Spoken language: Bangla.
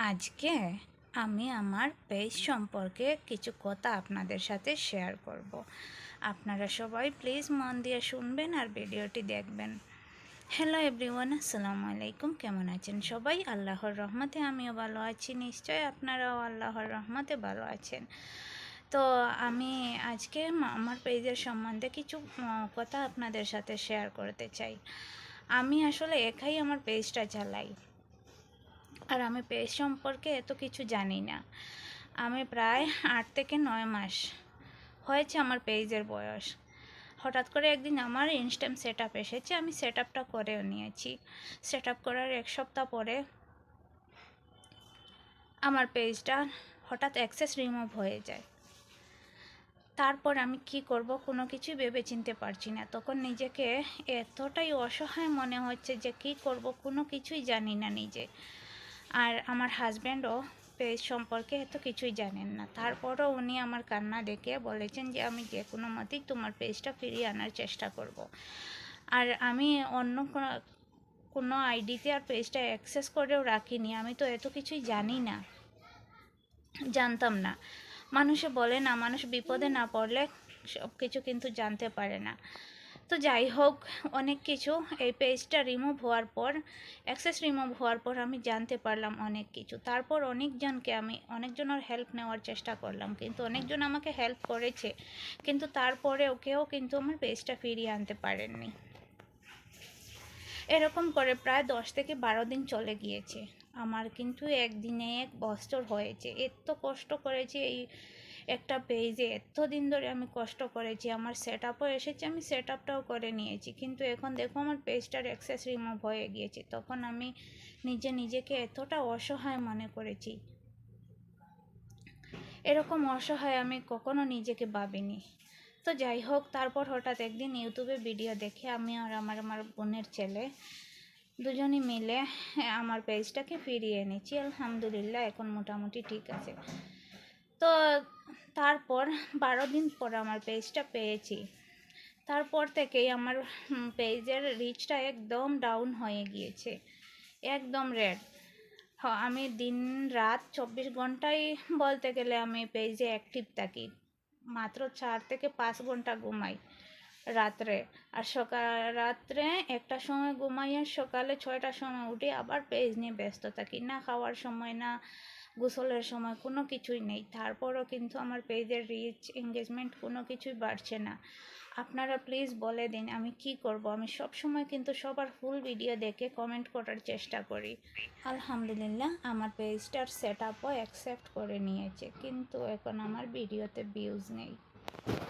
আজকে আমি আমার পেজ সম্পর্কে কিছু কথা আপনাদের সাথে শেয়ার করব। আপনারা সবাই প্লিজ মন দিয়ে শুনবেন আর ভিডিওটি দেখবেন। হ্যালো এভরিওয়ান, আসসালামু আলাইকুম। কেমন আছেন সবাই? আল্লাহর রহমতে আমিও ভালো আছি, নিশ্চয় আপনারাও আল্লাহর রহমতে ভালো আছেন। তো আমি আজকে আমার পেজের সম্বন্ধে কিছু কথা আপনাদের সাথে শেয়ার করতে চাই। আমি আসলে একাই আমার পেজটা চালাই, আর আমি পেজ সম্পর্কে এত কিছু জানি না। আমি প্রায় 8 থেকে 9 মাস হয়েছে আমার পেজের বয়স। হঠাৎ করে একদিন আমার ইনস্ট্যান্ট সেট আপ এসেছে, আমি সেট আপটা করেও নিয়েছি। সেট আপ করার 1 সপ্তাহ পরে আমার পেজটা হঠাৎ অ্যাক্সেস রিমুভ হয়ে যায়। তারপর আমি কি করব কোনো কিছুই ভেবে চিনতে পারছি না। তখন নিজেকে এতটাই অসহায় মনে হচ্ছে যে কি করব কোনো কিছুই জানি না নিজে। আর আমার হাজব্যান্ডও পেজ সম্পর্কে এত কিছুই জানেন না। তারপরও উনি আমার কান্না দেখে বলেছেন যে আমি যে কোনো মতেই তোমার পেজটা ফিরিয়ে আনার চেষ্টা করব। আর আমি অন্য কোনো আইডিতে আর পেজটা অ্যাক্সেস করেও রাখিনি। আমি তো এত কিছুই জানি না, জানতাম না। মানুষে বলে না, মানুষ বিপদে না পড়লে সব কিছু কিন্তু জানতে পারে না। তো যাই হোক, অনেক কিছু এই পেজটা রিমুভ হওয়ার পর, অ্যাক্সেস রিমুভ হওয়ার পর আমি জানতে পারলাম অনেক কিছু। তারপর আমি অনেকজনের হেল্প নেওয়ার চেষ্টা করলাম, কিন্তু অনেকজন আমাকে হেল্প করেছে, কিন্তু তারপরেও কেউ কিন্তু আমার পেজটা ফিরিয়ে আনতে পারেননি। এরকম করে প্রায় 10 থেকে 12 দিন চলে গিয়েছে। আমার কিন্তু একদিনে 1 বছর হয়েছে। এত কষ্ট করেছি এই একটা পেজে, এতদিন ধরে আমি কষ্ট করেছি। আমার সেট আপও এসেছে, আমি সেট আপটাও করে নিয়েছি, কিন্তু এখন দেখো আমার পেজটার অ্যাক্সেস রিমুভ হয়ে গিয়েছে। তখন আমি নিজেকে এতটা অসহায় মনে করেছি, এরকম অসহায় আমি কখনো নিজেকে ভাবিনি। তো যাই হোক, তারপর হঠাৎ একদিন ইউটিউবে ভিডিও দেখে আমি আর আমার বোনের ছেলে দুজনই মিলে আমার পেজটাকে ফিরিয়ে এনেছি। আলহামদুলিল্লাহ, এখন মোটামুটি ঠিক আছে। তো তারপর 12 দিন পর আমার পেজটা পেয়েছি। তারপর থেকেই আমার পেজের রিচটা একদম ডাউন হয়ে গিয়েছে, একদম রেড। আমি দিন রাত 24 ঘন্টাই বলতে গেলে আমি পেজে অ্যাক্টিভ থাকি। মাত্র 4 থেকে 5 ঘন্টা ঘুমাই রাত্রে, আর রাত্রে 1টার সময় ঘুমাই, আর সকালে 6টার সময় উঠি, আবার পেজ নিয়ে ব্যস্ত থাকি। না খাওয়ার সময়, না গোসলের সময়, কোনো কিছুই নেই। তারপরও কিন্তু আমার পেজের রিচ, এঙ্গেজমেন্ট কোনো কিছুই বাড়ছে না। আপনারা প্লিজ বলে দিন আমি কি করব। আমি সব সময় কিন্তু সবার ফুল ভিডিও দেখে কমেন্ট করার চেষ্টা করি। আলহামদুলিল্লাহ, আমার পেজটার সেট আপও অ্যাকসেপ্ট করে নিয়েছে, কিন্তু এখন আমার ভিডিওতে ভিউজ নেই।